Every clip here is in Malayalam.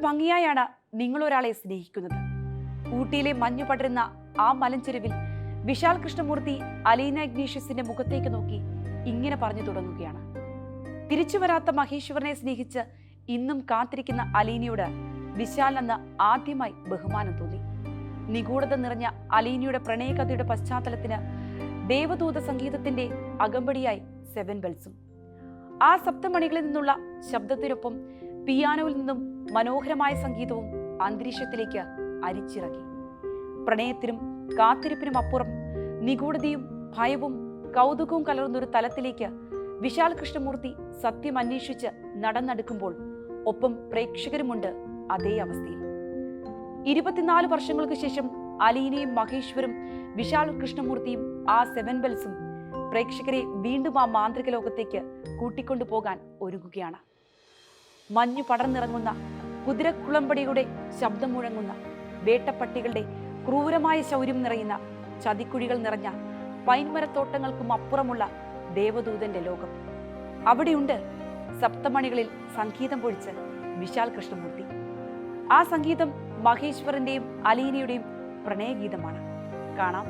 ഭംഗിയായാണ് നിങ്ങളൊരാളെ സ്നേഹിക്കുന്നത്? ഊട്ടിയിലെ മഞ്ഞു പടരുന്ന ആ മലഞ്ചെരുവിൽ വിശാൽ കൃഷ്ണമൂർത്തി അലീന ഇഗ്നേഷ്യസിന്റെ മുഖത്തേക്ക് നോക്കി ഇങ്ങനെ പറഞ്ഞു തുടങ്ങുകയാണ്. തിരിച്ചു വരാത്ത മഹേശ്വരനെ സ്നേഹിച്ച് ഇന്നും കാത്തിരിക്കുന്ന അലീനയോട് വിശാലിന് ആദ്യമായി ബഹുമാനം തോന്നി. നിഗൂഢത നിറഞ്ഞ അലീനയുടെ പ്രണയകഥയുടെ പശ്ചാത്തലത്തിന് ദേവദൂത സംഗീതത്തിന്റെ അകമ്പടിയായി 7 ബെൽസും. ആ സപ്തമണികളിൽ നിന്നുള്ള ശബ്ദത്തിനൊപ്പം പിയാനോയിൽ നിന്നും മനോഹരമായ സംഗീതവും അന്തരീക്ഷത്തിലേക്ക് അരിച്ചിറക്കി. പ്രണയത്തിനും കാത്തിരിപ്പിനും അപ്പുറം നിഗൂഢതയും ഭയവും കൗതുകവും കലർന്നൊരു തലത്തിലേക്ക് വിശാൽ കൃഷ്ണമൂർത്തി സത്യം അന്വേഷിച്ച് നടന്നെടുക്കുമ്പോൾ ഒപ്പം പ്രേക്ഷകരുമുണ്ട് അതേ അവസ്ഥയിൽ. 24 വർഷങ്ങൾക്ക് ശേഷം അലീനയും മഹേശ്വരും വിശാൽ കൃഷ്ണമൂർത്തിയും ആ 7 ബെൽസും പ്രേക്ഷകരെ വീണ്ടും ആ മാന്ത്രിക ലോകത്തേക്ക് കൂട്ടിക്കൊണ്ടുപോകാൻ ഒരുങ്ങുകയാണ്. മഞ്ഞു പടർന്നിറങ്ങുന്ന കുതിരക്കുളമ്പടിയുടെ ശബ്ദം മുഴങ്ങുന്ന വേട്ടപ്പട്ടികളുടെ ക്രൂരമായ ശൗര്യം നിറയുന്ന ചതിക്കുഴികൾ നിറഞ്ഞ പൈൻമരത്തോട്ടങ്ങൾക്കും അപ്പുറമുള്ള ദേവദൂതന്റെ ലോകം. അവിടെയുണ്ട് സപ്തമണികളിൽ സംഗീതം പൊഴിച്ച് വിശാൽ കൃഷ്ണമൂർത്തി. ആ സംഗീതം മഹേശ്വരന്റെയും അലീനയുടെയും പ്രണയഗീതമാണ്. കാണാം.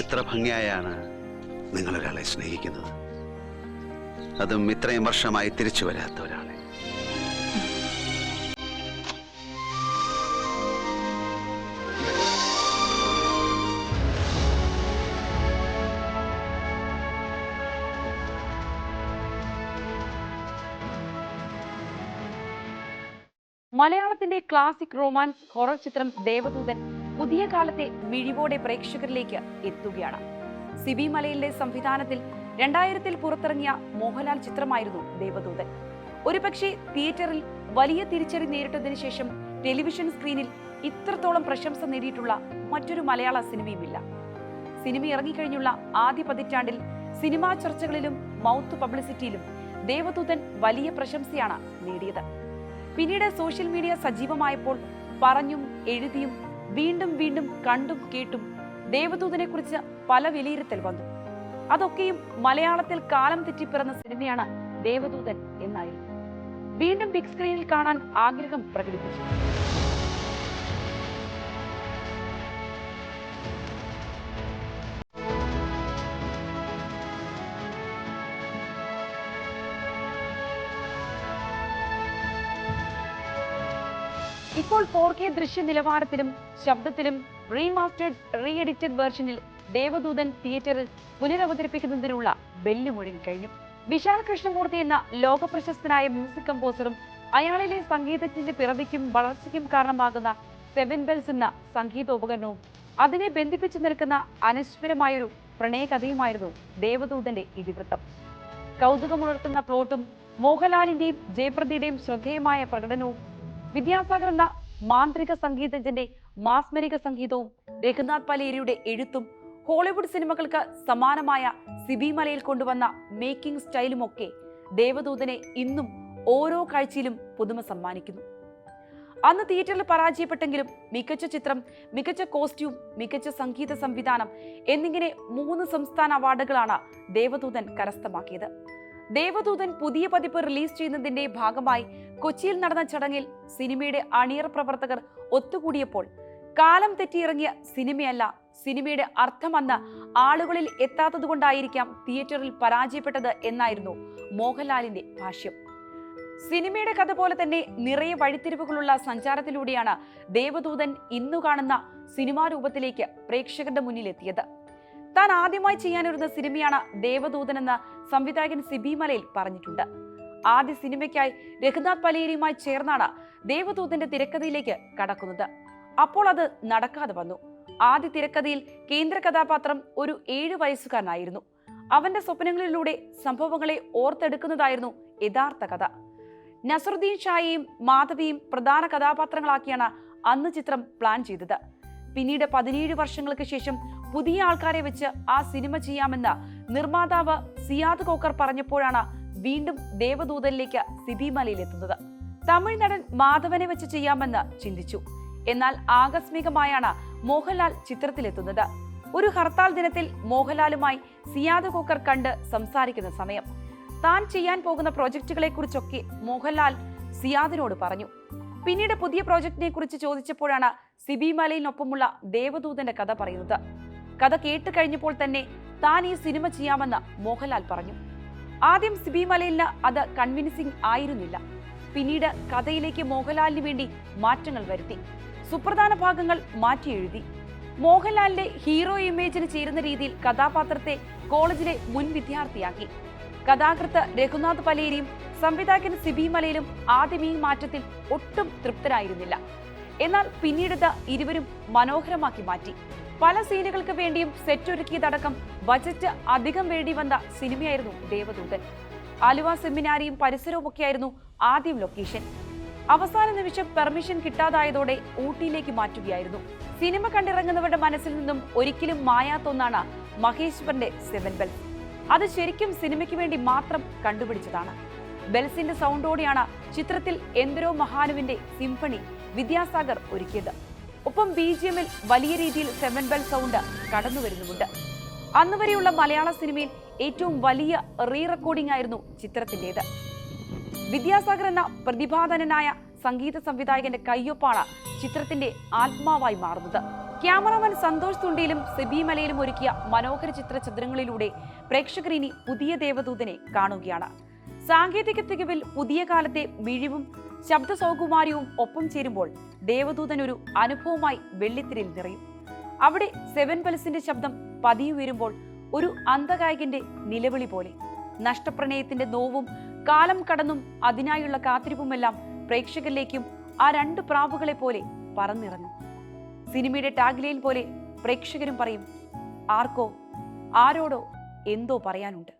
എത്ര ഭംഗിയായാണ് നിങ്ങളൊരാളെ സ്നേഹിക്കുന്നത്, അതും ഇത്രയും വർഷമായി തിരിച്ചു വരാത്ത ഒരാളെ. മലയാളത്തിന്റെ ക്ലാസിക് റൊമാൻസ് ഹൊറർ ചിത്രം ദേവദൂതൻ പുതിയ കാലത്തെ മിഴിവോടെ പ്രേക്ഷകരിലേക്ക് എത്തുകയാണ്. സിബി മലയിലെ സംവിധാനത്തിൽ 2000-ൽ പുറത്തിറങ്ങിയ മോഹൻലാൽ ചിത്രമായിരുന്നു ദേവദൂതൻ. ഒരുപക്ഷെ തിയേറ്ററിൽ വലിയ തിരിച്ചടി നേരിട്ടതിനു ശേഷം ടെലിവിഷൻ സ്ക്രീനിൽ ഇത്രത്തോളം പ്രശംസ നേടിയിട്ടുള്ള മറ്റൊരു മലയാള സിനിമയുമില്ല. സിനിമ ഇറങ്ങിക്കഴിഞ്ഞുള്ള ആദ്യ പതിറ്റാണ്ടിൽ സിനിമാ ചർച്ചകളിലും മൗത്ത് പബ്ലിസിറ്റിയിലും ദേവദൂതൻ വലിയ പ്രശംസയാണ് നേടിയത്. പിന്നീട് സോഷ്യൽ മീഡിയ സജീവമായപ്പോൾ പറഞ്ഞും എഴുതിയും വീണ്ടും വീണ്ടും കണ്ടും കേട്ടും ദേവദൂതനെ കുറിച്ച് പല വിലയിരുത്തൽ വന്നു. അതൊക്കെയും മലയാളത്തിൽ കാലം തെറ്റിപ്പിറന്ന സിനിമയാണ് ദേവദൂതൻ എന്നായിരുന്നു. വീണ്ടും ബിഗ് സ്ക്രീനിൽ കാണാൻ ആഗ്രഹം പ്രകടിപ്പിച്ചു. ഇപ്പോൾ 4K ദൃശ്യ നിലവാരത്തിലും ശബ്ദത്തിലും റീമാസ്റ്റേർഡ് റീ എഡിറ്റഡ് വേർഷനിൽ ദേവദൂതൻ തിയേറ്ററിൽ പുനരവതരിപ്പിക്കുന്നതിനുള്ള ബെല്ല് മുഴങ്ങി കഴിഞ്ഞു. വിശാൽ കൃഷ്ണമൂർത്തി എന്ന ലോകപ്രശസ്തനായ മ്യൂസിക് കമ്പോസറും അയാളിലെ സംഗീതത്തിന്റെ പിറവിക്കും വളർച്ചയ്ക്കും കാരണമാകുന്ന 7 ബെൽസ് എന്ന സംഗീതോപകരണവും അതിനെ ബന്ധിപ്പിച്ചു നിൽക്കുന്ന അനശ്വരമായൊരു പ്രണയകഥയുമായിരുന്നു ദേവദൂതന്റെ ഇതിവൃത്തം. കൗതുകമുണർത്തുന്ന പ്ലോട്ടും മോഹൻലാലിന്റെയും ജയപ്രദയുടെയും ശ്രദ്ധേയമായ പ്രകടനവും വിദ്യാസാഗർ എന്ന മാന്ത്രിക സംഗീതജ്ഞന്റെ മാസ്മരിക സംഗീതവും രഘുനാഥ് പലേരിയുടെ എഴുത്തും ഹോളിവുഡ് സിനിമകൾക്ക് സമാനമായ സിബി മലയിൽ കൊണ്ടുവന്ന മേക്കിംഗ് സ്റ്റൈലുമൊക്കെ ദേവദൂതനെ ഇന്നും ഓരോ കാഴ്ചയിലും പുതുമ സമ്മാനിക്കുന്നു. അന്ന് തിയേറ്ററിൽ പരാജയപ്പെട്ടെങ്കിലും മികച്ച ചിത്രം, മികച്ച കോസ്റ്റ്യൂം, മികച്ച സംഗീത സംവിധാനം എന്നിങ്ങനെ 3 സംസ്ഥാന അവാർഡുകളാണ് ദേവദൂതൻ കരസ്ഥമാക്കിയത്. ദേവദൂതൻ പുതിയ പതിപ്പ് റിലീസ് ചെയ്യുന്നതിന്റെ ഭാഗമായി കൊച്ചിയിൽ നടന്ന ചടങ്ങിൽ സിനിമയുടെ അണിയറ പ്രവർത്തകർ ഒത്തുകൂടിയപ്പോൾ കാലം തെറ്റിയിറങ്ങിയ സിനിമയല്ല, സിനിമയുടെ അർത്ഥമെന്ന് ആളുകളിൽ എത്താത്തതുകൊണ്ടായിരിക്കാം തിയേറ്ററിൽ പരാജയപ്പെട്ടത് എന്നായിരുന്നു മോഹൻലാലിന്റെ ഭാഷ്യം. സിനിമയുടെ കഥ പോലെ തന്നെ നിറയെ വഴിത്തിരിവുകളുള്ള സഞ്ചാരത്തിലൂടെയാണ് ദേവദൂതൻ ഇന്നു കാണുന്ന സിനിമാ രൂപത്തിലേക്ക് പ്രേക്ഷകരുടെ മുന്നിലെത്തിയത്. താൻ ആദ്യമായി ചെയ്യാനൊരുന്ന സിനിമയാണ് ദേവദൂതൻ എന്ന് സംവിധായകൻ സിബി മലയിൽ പറഞ്ഞിട്ടുണ്ട്. ആദ്യ സിനിമയ്ക്കായി രഘുനാഥ് പലേരിയുമായി ചേർന്നാണ് ദേവദൂതന്റെ തിരക്കഥയിലേക്ക് കടക്കുന്നത്. അപ്പോൾ അത് നടക്കാതെ വന്നു. ആദ്യ തിരക്കഥയിൽ കേന്ദ്ര കഥാപാത്രം ഒരു 7 വയസ്സുകാരനായിരുന്നു. അവന്റെ സ്വപ്നങ്ങളിലൂടെ സംഭവങ്ങളെ ഓർത്തെടുക്കുന്നതായിരുന്നു യഥാർത്ഥ കഥ. നസറുദ്ദീൻ ഷായെയും മാധവിയും പ്രധാന കഥാപാത്രങ്ങളാക്കിയാണ് അന്ന് ചിത്രം പ്ലാൻ ചെയ്തത്. പിന്നീട് 17 വർഷങ്ങൾക്ക് ശേഷം പുതിയ ആൾക്കാരെ വെച്ച് ആ സിനിമ ചെയ്യാമെന്ന് നിർമ്മാതാവ് സിയാദ് കോക്കർ പറഞ്ഞപ്പോഴാണ് വീണ്ടും ദേവദൂതനിലേക്ക് സിബി മലയിലെത്തുന്നത്. തമിഴ് നടൻ മാധവനെ വെച്ച് ചെയ്യാമെന്ന് ചിന്തിച്ചു. എന്നാൽ ആകസ്മികമായാണ് മോഹൻലാൽ ചിത്രത്തിലെത്തുന്നത്. ഒരു ഹർത്താൽ ദിനത്തിൽ മോഹൻലാലുമായി സിയാദ് കോക്കർ കണ്ട് സംസാരിക്കുന്ന സമയം താൻ ചെയ്യാൻ പോകുന്ന പ്രൊജക്ടുകളെ കുറിച്ചൊക്കെ മോഹൻലാൽ സിയാദിനോട് പറഞ്ഞു. പിന്നീട് പുതിയ പ്രോജക്റ്റിനെ കുറിച്ച് ചോദിച്ചപ്പോഴാണ് സിബി മലയിലിനൊപ്പമുള്ള ദേവദൂതന്റെ കഥ പറയുന്നത്. കഥ കേട്ട് കഴിഞ്ഞപ്പോൾ തന്നെ താൻ ഈ സിനിമ ചെയ്യാമെന്ന് മോഹൻലാൽ പറഞ്ഞു. ആദ്യം സിബി മലയിലിന് അത് കൺവിൻസിംഗ് ആയിരുന്നില്ല. പിന്നീട് കഥയിലേക്ക് മോഹൻലാലിന് വേണ്ടി മാറ്റങ്ങൾ വരുത്തി, സുപ്രധാന ഭാഗങ്ങൾ മാറ്റി എഴുതി. മോഹൻലാലിന്റെ ഹീറോ ഇമേജിന് ചേരുന്ന രീതിയിൽ കഥാപാത്രത്തെ കോളേജിലെ മുൻ വിദ്യാർത്ഥിയാക്കി. കഥാകൃത്ത് രഘുനാഥ് പലേരിയും സംവിധായകൻ സിബി മലയിലും ആദ്യം ഈ മാറ്റത്തിൽ ഒട്ടും തൃപ്തരായിരുന്നില്ല. എന്നാൽ പിന്നീട് ഇരുവരും മനോഹരമാക്കി മാറ്റി. പല സീനുകൾക്ക് വേണ്ടിയും സെറ്റ് ഒരുക്കിയതടക്കം ബജറ്റ് അധികം വേണ്ടി വന്ന സിനിമയായിരുന്നു ദേവദൂതൻ. ആലുവ സെമിനാരിയും പരിസരവും ഒക്കെയായിരുന്നു ആദ്യം ലൊക്കേഷൻ. അവസാന നിമിഷം പെർമിഷൻ കിട്ടാതായതോടെ ഊട്ടിയിലേക്ക് മാറ്റുകയായിരുന്നു. സിനിമ കണ്ടിറങ്ങുന്നവരുടെ മനസ്സിൽ നിന്നും ഒരിക്കലും മായാത്ത ഒന്നാണ് മഹേശ്വറിന്റെ 7 ബെൽസ്. അത് ശരിക്കും സിനിമയ്ക്ക് വേണ്ടി മാത്രം കണ്ടുപിടിച്ചതാണ്. ബെൽസിന്റെ സൗണ്ടോടെയാണ് ചിത്രത്തിൽ എന്തരോ മഹാനുവിന്റെ സിംഫണി വിദ്യാസാഗർ ഒരുക്കിയത്. ഒപ്പം BGMൽ വലിയ രീതിയിൽ 7 ബെൽ സൗണ്ട് കടന്നു വരുന്നുമുണ്ട്. അന്നുവരെയുള്ള മലയാള സിനിമയിൽ ഏറ്റവും വലിയ റീറെക്കോർഡിംഗ് ആയിരുന്നു ചിത്രത്തിൻ്റെത്. വിദ്യാസാഗർ എന്ന പ്രതിഭാധനനായ സംഗീത സംവിധായകന്റെ കയ്യൊപ്പാണ് ചിത്രത്തിന്റെ ആത്മാവായി മാറുന്നത്. ക്യാമറാമാൻ സന്തോഷ് തുണ്ടിയിലും സിബി മലയിലും ഒരുക്കിയ മനോഹര ചിത്രങ്ങളിലൂടെ പ്രേക്ഷകർ ഇനി പുതിയ ദേവദൂതനെ കാണുകയാണ്. സാങ്കേതിക തികവിൽ പുതിയ കാലത്തെ മിഴിവും ശബ്ദ സൗകുമാര്യവും ഒപ്പം ചേരുമ്പോൾ ദേവദൂതൻ ഒരു അനുഭവമായി വെള്ളിത്തിരയിൽ നിറയും. അവിടെ 7 ബെൽസിന്റെ ശബ്ദം പതിയുയരുമ്പോൾ ഒരു അന്ധഗായകന്റെ നിലവിളി പോലെ നഷ്ടപ്രണയത്തിന്റെ നോവും കാലം കടന്നും അതിനായുള്ള കാത്തിരിപ്പുമെല്ലാം പ്രേക്ഷകരിലേക്കും ആ 2 പ്രാവുകളെ പോലെ പറന്നിറങ്ങും. സിനിമയുടെ ടാഗ്ലൈൻ പോലെ പ്രേക്ഷകരും പറയും, ആർക്കോ ആരോടോ എന്തോ പറയാനുണ്ട്.